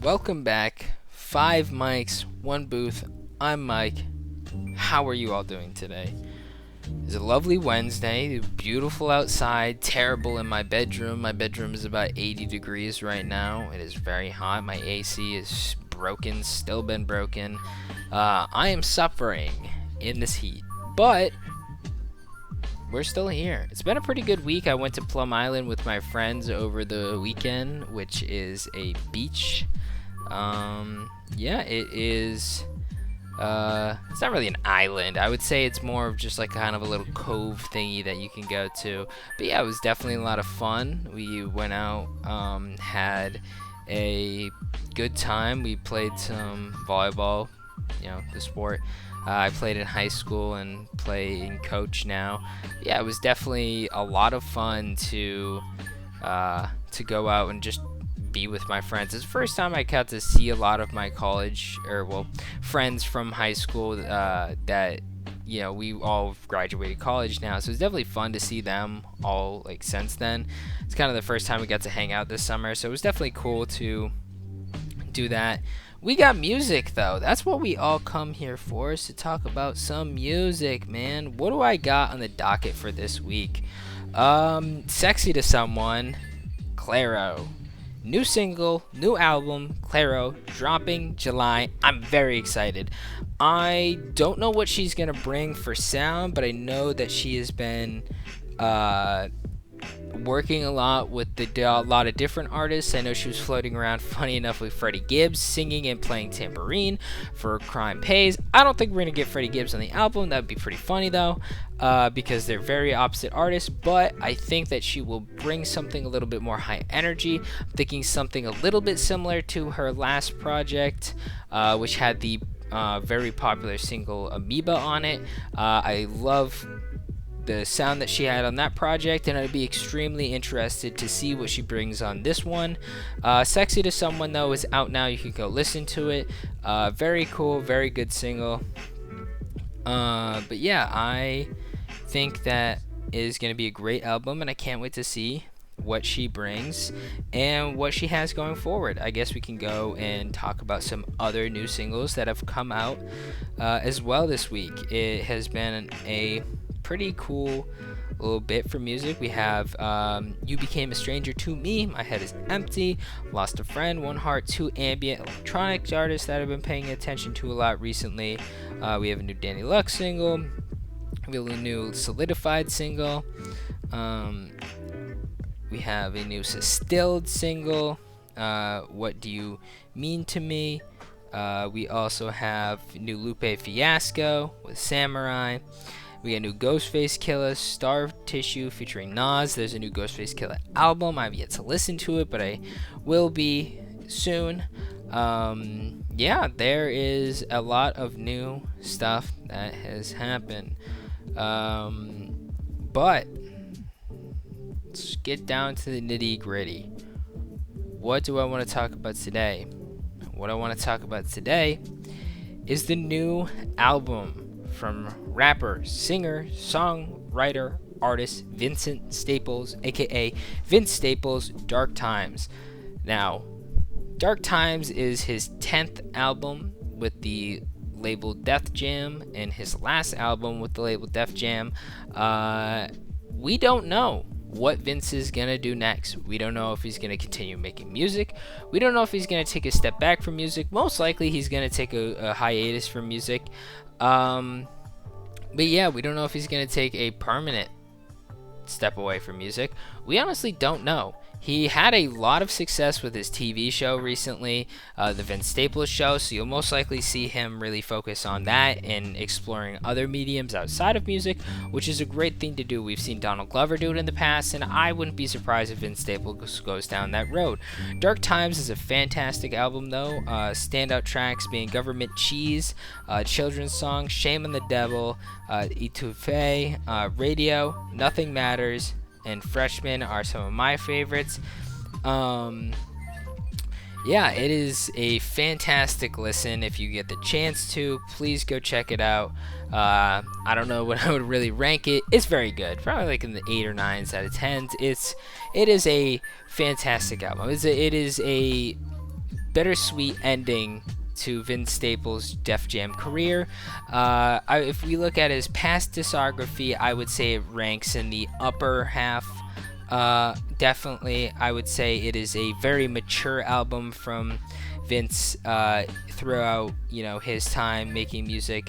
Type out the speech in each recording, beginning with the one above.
Welcome back. Five mics, one booth. I'm Mike. How are you all doing today? It's a lovely Wednesday. Beautiful outside. Terrible in my bedroom. My bedroom is about 80 degrees right now. It is very hot. My AC is broken. Still been broken. I am suffering in this heat. But we're still here. It's been a pretty good week. I went to Plum Island with my friends over the weekend, which is a beach. Yeah, it is. It's not really an island. I would say it's more of just like kind of a little cove thingy that you can go to. But yeah, it was definitely a lot of fun. We went out, had a good time. We played some volleyball, the sport. I played in high school and play in coach now. Yeah, it was definitely a lot of fun to go out and just be with my friends. It's the first time I got to see a lot of my friends from high school that we all graduated college now, so it's definitely fun to see them all like since then. It's kind of the first time we got to hang out this summer, so it was definitely cool to do that. We got music though. That's what we all come here for, is to talk about some music, man. What do I got on the docket for this week? Sexy to Someone, Clairo. New single, new album, Clairo, dropping July. I'm very excited. I don't know what she's going to bring for sound, but I know that she has been working a lot with a lot of different artists. I know she was floating around, funny enough, with Freddie Gibbs singing and playing tambourine for Crime Pays. I don't think we're going to get Freddie Gibbs on the album. That would be pretty funny though, because they're very opposite artists, but I think that she will bring something a little bit more high energy. I'm thinking something a little bit similar to her last project, which had the very popular single Amoeba on it. I love the sound that she had on that project, and I'd be extremely interested to see what she brings on this one. Sexy to Someone though is out now. You can go listen to it. Very cool, very good single. But yeah, I think that is going to be a great album, and I can't wait to see what she brings and what she has going forward. I guess we can go and talk about some other new singles that have come out as well this week. It has been a pretty cool little bit for music. We have You Became a Stranger to Me, My Head is Empty, Lost a Friend, One Heart, two ambient electronic artists that I've been paying attention to a lot recently. We have a new Danny Luck single, we have a new Solidified single, we have a new Distilled single, What Do You Mean to Me. We also have new Lupe Fiasco with Samurai. We got a new Ghostface Killah, Star Tissue featuring Nas. There's a new Ghostface Killah album. I've yet to listen to it, but I will be soon. Yeah, there is a lot of new stuff that has happened. But let's get down to the nitty gritty. What do I want to talk about today? What I want to talk about today is the new album from rapper, singer, songwriter, artist Vincent Staples, aka Vince Staples, Dark Times. Now, Dark Times is his 10th album with the label Def Jam, and his last album with the label Def Jam. We don't know what Vince is gonna do next. We don't know if he's gonna continue making music. We don't know if he's gonna take a step back from music. Most likely he's gonna take a hiatus from music. But yeah, we don't know if he's gonna take a permanent step away from music. We honestly don't know. He had a lot of success with his TV show recently, the Vince Staples Show, so you'll most likely see him really focus on that and exploring other mediums outside of music, which is a great thing to do. We've seen Donald Glover do it in the past, and I wouldn't be surprised if Vince Staples goes down that road. Dark Times is a fantastic album, though. Standout tracks being Government Cheese, children's song, Shame on the Devil, Etouffee, Radio, Nothing Matters, and Freshman are some of my favorites. Yeah, it is a fantastic listen. If you get the chance to, please go check it out. I don't know what I would really rank it. It's very good, probably like in the 8 or 9s out of 10s. It is a fantastic album. It is a bittersweet ending to Vince Staples' Def Jam career. If we look at his past discography, I would say it ranks in the upper half. Definitely, I would say it is a very mature album from Vince throughout, his time making music.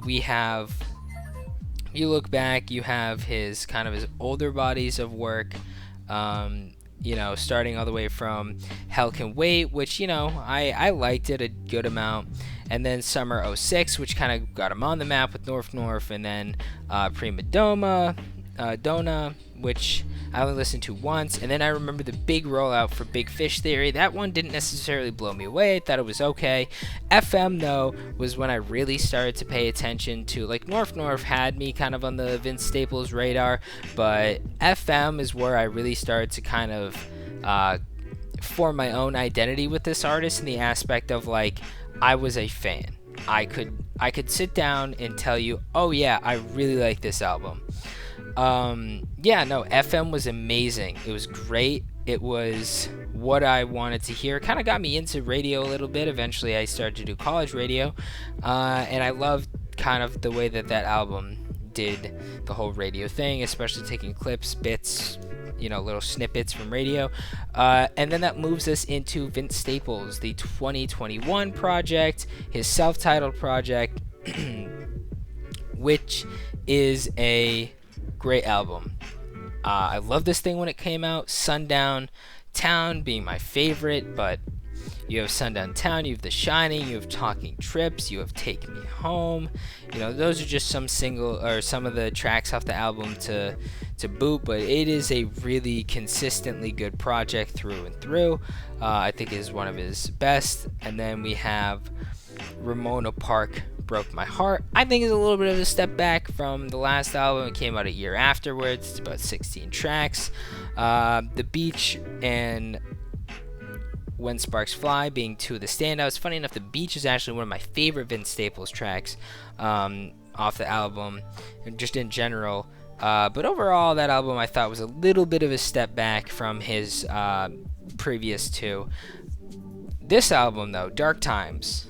We have, you look back, you have his older bodies of work. Starting all the way from Hell Can Wait, which, I liked it a good amount. And then Summer '06, which kind of got him on the map with North North. And then Prima Donna, which I only listened to once. And then I remember the big rollout for Big Fish Theory. That one didn't necessarily blow me away. I thought it was okay. FM, though, was when I really started to pay attention to, North North had me kind of on the Vince Staples radar, but FM is where I really started to kind of form my own identity with this artist in the aspect of, I was a fan. I could sit down and tell you, oh yeah, I really like this album. FM was amazing. It was great. It was what I wanted to hear. Kind of got me into radio a little bit. Eventually I started to do college radio, and I loved kind of the way that album did the whole radio thing, especially taking clips, bits, little snippets from radio. And then that moves us into Vince Staples, the 2021 project, his self-titled project, which is a great album. I love this thing when it came out. Sundown Town being my favorite, but you have Sundown Town, you have The Shining, you have Talking Trips, you have Take Me Home. Those are just some of the tracks off the album to boot, but it is a really consistently good project through and through. I think it is one of his best. And then we have Ramona Park, Broke My Heart. I think is a little bit of a step back from the last album. It came out a year afterwards. It's about 16 tracks. The Beach and When Sparks Fly being two of the standouts. Funny enough, The Beach is actually one of my favorite Vince Staples tracks off the album, and just in general. But overall, that album I thought was a little bit of a step back from his previous two. This album, though, Dark Times,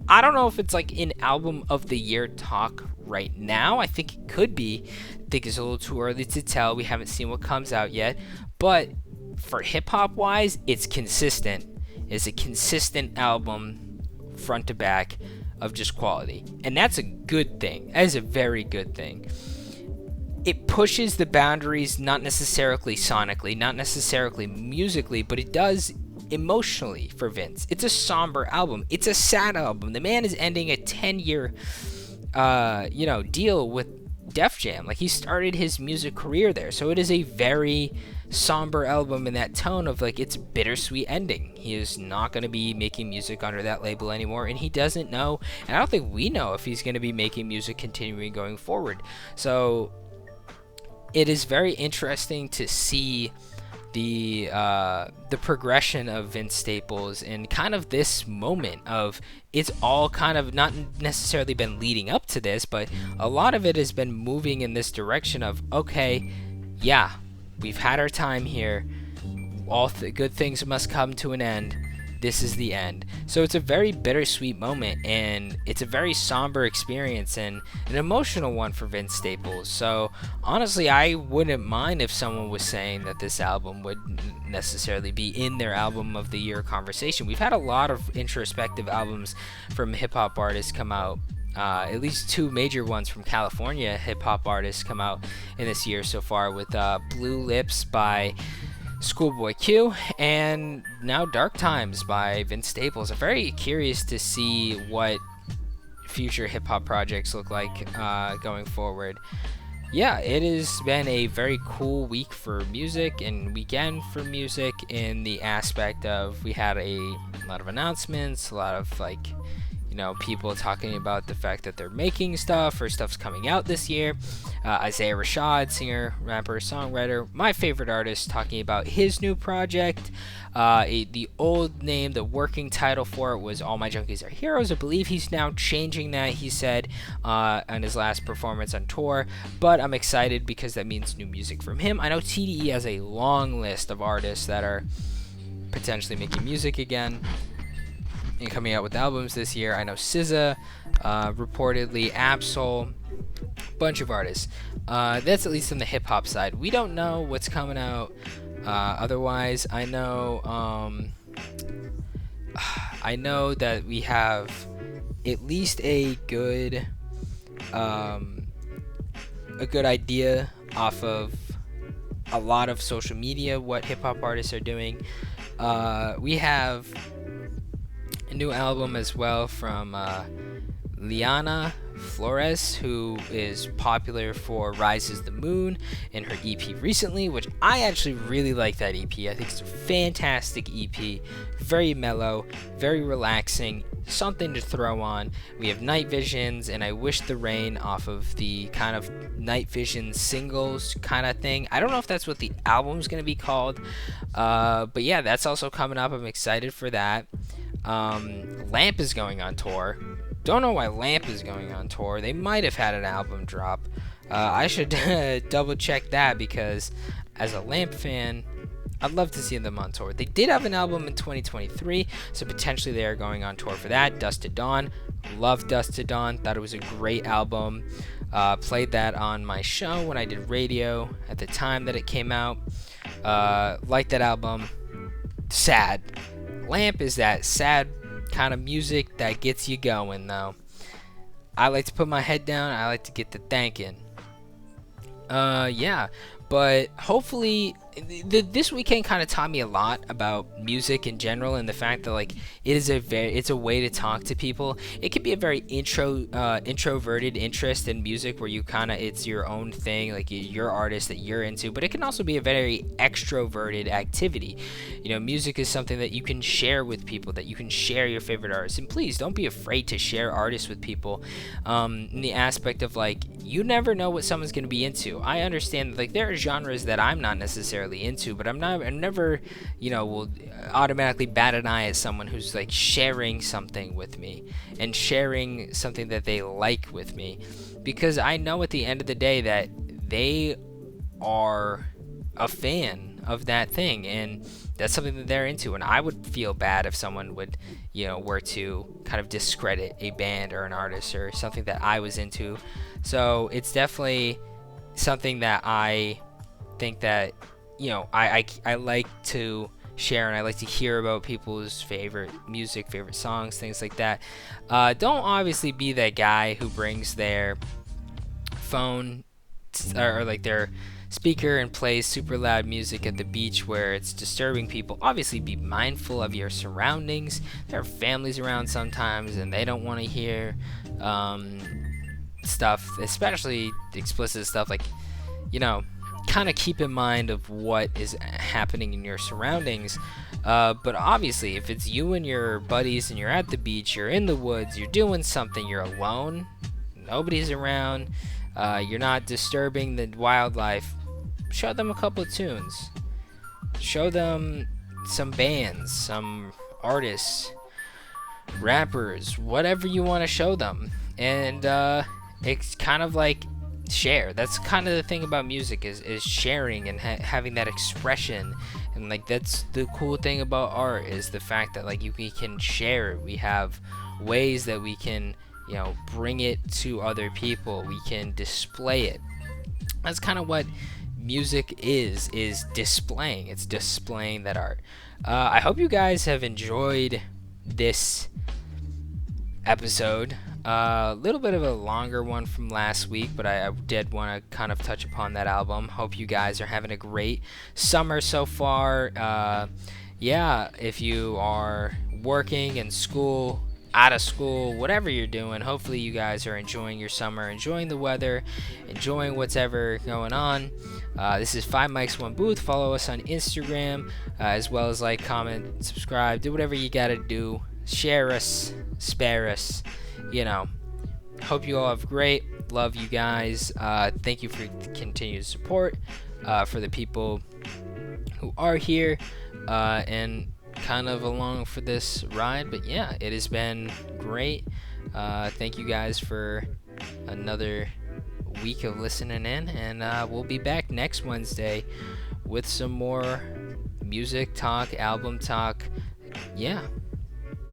I don't know if it's an album of the year talk right now. I think it could be. I think it's a little too early to tell. We haven't seen what comes out yet. But for hip-hop wise, it's consistent. It's a consistent album front to back of just quality. And that's a good thing. That is a very good thing. It pushes the boundaries, not necessarily sonically, not necessarily musically, but it does emotionally for Vince. It's a somber album. It's a sad album. The man is ending a 10-year deal with Def Jam. He started his music career there. So it is a very somber album in that tone of it's a bittersweet ending. He is not going to be making music under that label anymore, and he doesn't know, and I don't think we know if he's going to be making music continuing going forward. So it is very interesting to see the progression of Vince Staples and kind of this moment of it's all kind of not necessarily been leading up to this, but a lot of it has been moving in this direction of, okay, yeah, we've had our time here. All good things must come to an end. This is the end. So it's a very bittersweet moment, and it's a very somber experience and an emotional one for Vince Staples. So honestly, I wouldn't mind if someone was saying that this album would necessarily be in their album of the year conversation. We've had a lot of introspective albums from hip-hop artists come out. At least two major ones from California hip-hop artists come out in this year so far, with Blue Lips by Schoolboy Q, and now Dark Times by Vince Staples. I'm very curious to see what future hip-hop projects look like going forward. Yeah, it has been a very cool week for music and weekend for music in the aspect of we had a lot of announcements, a lot of people talking about the fact that they're making stuff or stuff's coming out this year. Isaiah Rashad, singer, rapper, songwriter, my favorite artist, talking about his new project. The old name, the working title for it was All My Junkies Are Heroes. I believe he's now changing that, he said, on his last performance on tour. But I'm excited because that means new music from him. I know TDE has a long list of artists that are potentially making music again and coming out with albums this year. I know SZA, reportedly Absol, bunch of artists. That's at least on the hip hop side. We don't know what's coming out. Otherwise, I know that we have at least a good idea off of a lot of social media what hip hop artists are doing. We have a new album as well from Liana Flores, who is popular for Rises the Moon and her EP recently, which I actually really like that EP. I think it's a fantastic EP, very mellow, very relaxing, something to throw on. We have Night Visions and I Wish the Rain off of the kind of Night Vision singles kind of thing. I don't know if that's what the album's going to be called, but yeah, that's also coming up. I'm excited for that. Lamp is going on tour. Don't know why Lamp is going on tour. They might have had an album drop. I should double check that, because as a Lamp fan, I'd love to see them on tour. They did have an album in 2023, so potentially they are going on tour for that. Dust to Dawn. Love Dust to Dawn. Thought it was a great album. Played that on my show when I did radio at the time that it came out. Liked that album. Sad. Lamp is that sad kind of music that gets you going, though. I like to put my head down. I like to get the thinking. Yeah, but hopefully this weekend kind of taught me a lot about music in general, and the fact that like it's a way to talk to people. It can be a very introverted interest in music, where you kind of, it's your own thing, like your artist that you're into, but it can also be a very extroverted activity. You know, music is something that you can share with people, that you can share your favorite artists, and please don't be afraid to share artists with people, in the aspect of like, you never know what someone's going to be into. I understand that, like, there are genres that I'm not necessarily into, but I'm never, you know, will automatically bat an eye at someone who's like sharing something with me and sharing something that they like with me, because I know at the end of the day that they are a fan of that thing, and that's something that they're into. And I would feel bad if someone would, you know, were to kind of discredit a band or an artist or something that I was into. So it's definitely something that I think that, you know, I like to share, and I like to hear about people's favorite music, favorite songs, things like that. Don't obviously be that guy who brings their phone or like their speaker and plays super loud music at the beach where it's disturbing people. Obviously be mindful of your surroundings. There are families around sometimes and they don't want to hear stuff, especially explicit stuff. Like, you know, kind of keep in mind of what is happening in your surroundings. But obviously if it's you and your buddies and you're at the beach, you're in the woods, you're doing something, you're alone, nobody's around, you're not disturbing the wildlife, show them a couple of tunes, show them some bands, some artists, rappers, whatever you want to show them. And it's kind of like share. That's kind of the thing about music, is sharing and having that expression. And like, that's the cool thing about art, is the fact that like we can share it. We have ways that we can, you know, bring it to other people. We can display it. That's kind of what music is displaying. It's displaying that art. I hope you guys have enjoyed this episode. A little bit of a longer one from last week, but I did want to kind of touch upon that album. Hope you guys are having a great summer so far. Yeah, if you are working in school, out of school, whatever you're doing, hopefully you guys are enjoying your summer, enjoying the weather, enjoying what's ever going on. This is 5 Mics 1 Booth. Follow us on Instagram, as well as like, comment, subscribe, do whatever you gotta do. Share us, spare us, you know. Hope you all have great. Love you guys. Thank you for the continued support, for the people who are here and kind of along for this ride. But yeah, it has been great. Thank you guys for another week of listening in, and we'll be back next Wednesday with some more music talk, album talk. Yeah,